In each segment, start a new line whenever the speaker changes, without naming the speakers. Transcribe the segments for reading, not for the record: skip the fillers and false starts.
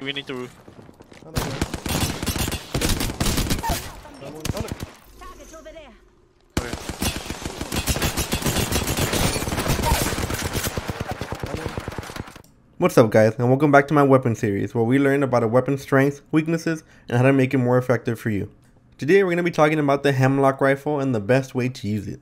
we need to.
Oh, no, no.
Target's over there.
Okay.
What's up, guys, and welcome back to my weapon series, where we learn about a weapon's strengths, weaknesses, and how to make it more effective for you. Today we're going to be talking about the Hemlock rifle and the best way to use it.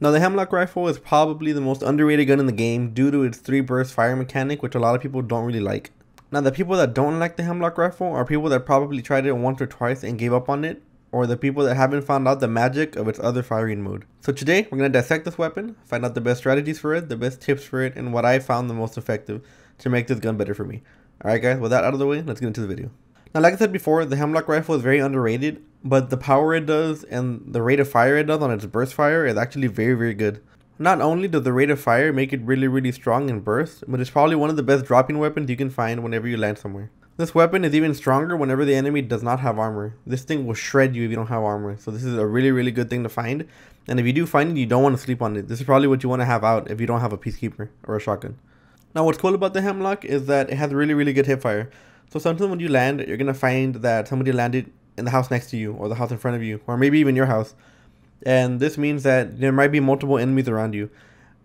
Now, the Hemlock rifle is probably the most underrated gun in the game due to its 3-burst fire mechanic, which a lot of people don't really like. Now, the people that don't like the Hemlock rifle are people that probably tried it once or twice and gave up on it, or the people that haven't found out the magic of its other firing mode. So today we're going to dissect this weapon, find out the best strategies for it, the best tips for it, and what I found the most effective to make this gun better for me. Alright guys, with that out of the way, let's get into the video. Now, like I said before, the Hemlock rifle is very underrated, but the power it does and the rate of fire it does on its burst fire is actually very good. Not only does the rate of fire make it really strong in burst, but it's probably one of the best dropping weapons you can find whenever you land somewhere. This weapon is even stronger whenever the enemy does not have armor. This thing will shred you if you don't have armor, so this is a really good thing to find. And if you do find it, you don't want to sleep on it. This is probably what you want to have out if you don't have a Peacekeeper or a shotgun. Now, what's cool about the Hemlock is that it has really good hipfire. So sometimes when you land, you're going to find that somebody landed in the house next to you, or the house in front of you, or maybe even your house. And this means that there might be multiple enemies around you.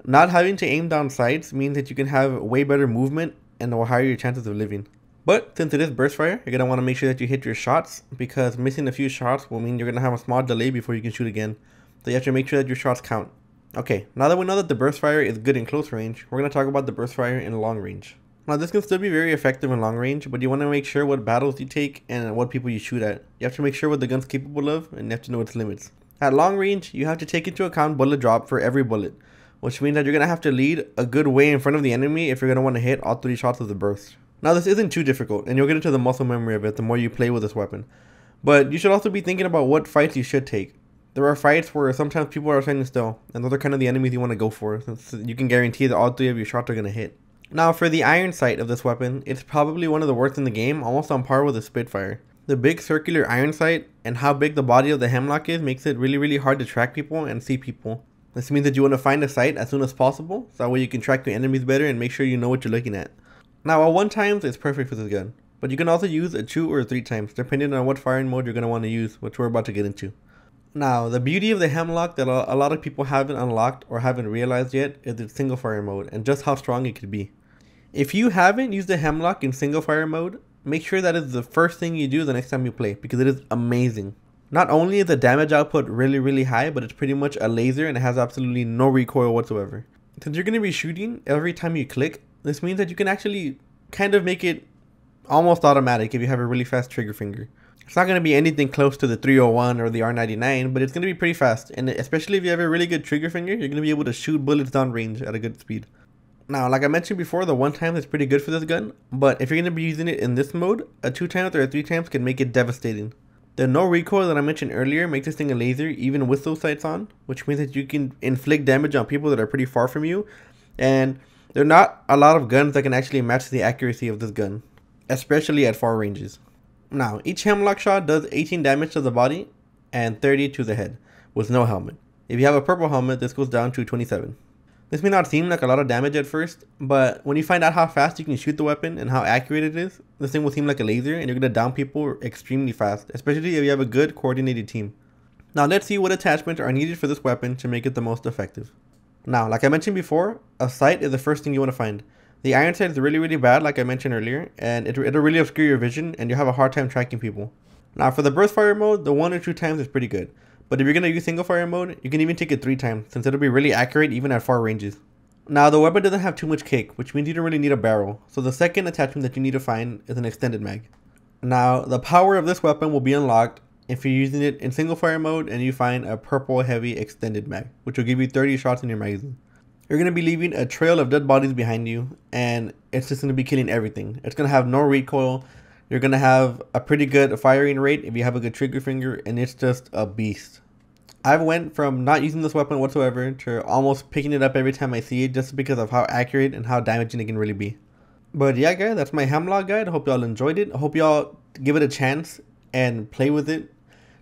Not having to aim down sights means that you can have way better movement and will higher your chances of living. But since it is burst fire, you're going to want to make sure that you hit your shots, because missing a few shots will mean you're going to have a small delay before you can shoot again. So you have to make sure that your shots count. Okay, now that we know that the burst fire is good in close range, we're going to talk about the burst fire in long range. Now, this can still be very effective in long range, but you want to make sure what battles you take and what people you shoot at. You have to make sure what the gun's capable of, and you have to know its limits. At long range, you have to take into account bullet drop for every bullet, which means that you're going to have to lead a good way in front of the enemy if you're going to want to hit all 3 shots of the burst. Now, this isn't too difficult, and you'll get into the muscle memory of it the more you play with this weapon. But you should also be thinking about what fights you should take. There are fights where sometimes people are standing still, and those are kind of the enemies you want to go for, since you can guarantee that all 3 of your shots are going to hit. Now, for the iron sight of this weapon, it's probably one of the worst in the game, almost on par with the Spitfire. The big circular iron sight and how big the body of the Hemlock is makes it really hard to track people and see people. This means that you want to find a sight as soon as possible, so that way you can track your enemies better and make sure you know what you're looking at. Now, a 1 times is perfect for this gun, but you can also use a 2 or 3 times, depending on what firing mode you're going to want to use, which we're about to get into. Now, the beauty of the Hemlock that a lot of people haven't unlocked or haven't realized yet is its single fire mode and just how strong it could be. If you haven't used the Hemlock in single fire mode, make sure that is the first thing you do the next time you play, because it is amazing. Not only is the damage output really high, but it's pretty much a laser and it has absolutely no recoil whatsoever. Since you're going to be shooting every time you click, this means that you can actually kind of make it almost automatic if you have a really fast trigger finger. It's not going to be anything close to the 301 or the R99, but it's going to be pretty fast, and especially if you have a really good trigger finger, you're going to be able to shoot bullets downrange at a good speed. Now, like I mentioned before, the 1 time is pretty good for this gun, but if you're going to be using it in this mode, a 2 times or a 3 times can make it devastating. The no recoil that I mentioned earlier makes this thing a laser even with those sights on, which means that you can inflict damage on people that are pretty far from you, and there are not a lot of guns that can actually match the accuracy of this gun, especially at far ranges. Now, each Hemlock shot does 18 damage to the body and 30 to the head, with no helmet. If you have a purple helmet, this goes down to 27. This may not seem like a lot of damage at first, but when you find out how fast you can shoot the weapon and how accurate it is, this thing will seem like a laser and you're going to down people extremely fast, especially if you have a good coordinated team. Now, let's see what attachments are needed for this weapon to make it the most effective. Now, like I mentioned before, a sight is the first thing you want to find. The iron sight is really bad, like I mentioned earlier, and it'll really obscure your vision and you'll have a hard time tracking people. Now, for the burst fire mode, the 1 or 2 times is pretty good. But if you're going to use single fire mode, you can even take it 3 times, since it'll be really accurate even at far ranges. Now, the weapon doesn't have too much kick, which means you don't really need a barrel, so the second attachment that you need to find is an extended mag. Now, the power of this weapon will be unlocked if you're using it in single fire mode and you find a purple heavy extended mag, which will give you 30 shots in your magazine. You're going to be leaving a trail of dead bodies behind you, and it's just going to be killing everything. It's going to have no recoil. You're going to have a pretty good firing rate if you have a good trigger finger, and it's just a beast. I went from not using this weapon whatsoever to almost picking it up every time I see it, just because of how accurate and how damaging it can really be. But yeah, guys, that's my Hemlock guide. I hope y'all enjoyed it. I hope y'all give it a chance and play with it,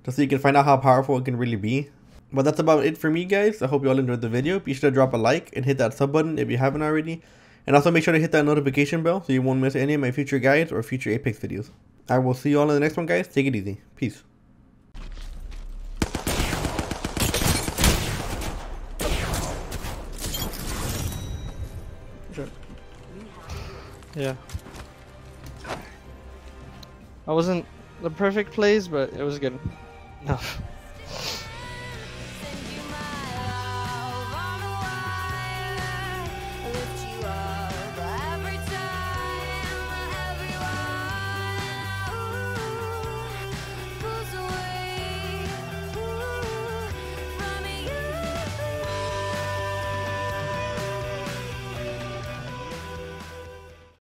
just so you can find out how powerful it can really be. But that's about it for me, guys. I hope you all enjoyed the video. Be sure to drop a like and hit that sub button if you haven't already. And also make sure to hit that notification bell so you won't miss any of my future guides or future Apex videos. I will see you all in the next one, guys. Take it easy. Peace.
Yeah. I wasn't the perfect plays, but it was good enough.